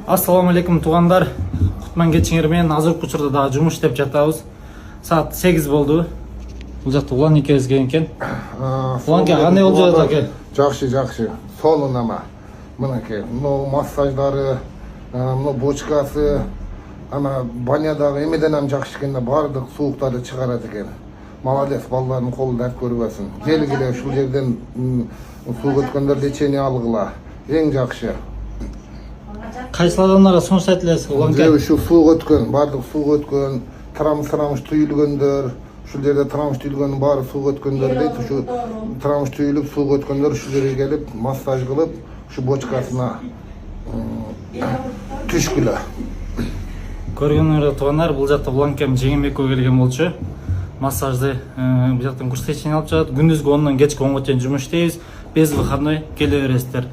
Ассаламу алейкум туғандар. Құтман кетшіңер мен азыркы учурда дагы жумуш иштеп жатабыз. Саат 8 болду. Бул жакта улан экөөбүз келген экен. Уланга кандай болуп жатат экен? Жакшы. Сонун ама. Мынакей, массаждары, бочкасы, ана банядагы эмеден ham жакшы экен, бардык сууктарды чыгарат экен. Молодец, балдардын колу дарт көрбөсүн. Келгиле ушул жерден суу өткөндөр лечение алгыла. Эң жакшы. Кайсы адамдарга сунуш айтыласыз уланга? Ушу суу өткөн, бардык суу өткөн, трамш түйүлгөндөр, ушул жерде трамш түйүлгөндүн баары суу өткөндөр дейт. Ушу трамш түйүлүп суу өткөндөр ушул жерге келип, массаж кылып, ушу бочкасына түшкүлө. Көргөнүңөр тугандар, бул жакта уланкем жеңим экөө келген болчу. Массажды бул жактан курс лечение алып жатат. Күндүзгү 10-дан кечки 10га чейин жумуш иштейбиз. Без выходной келе бересиздер.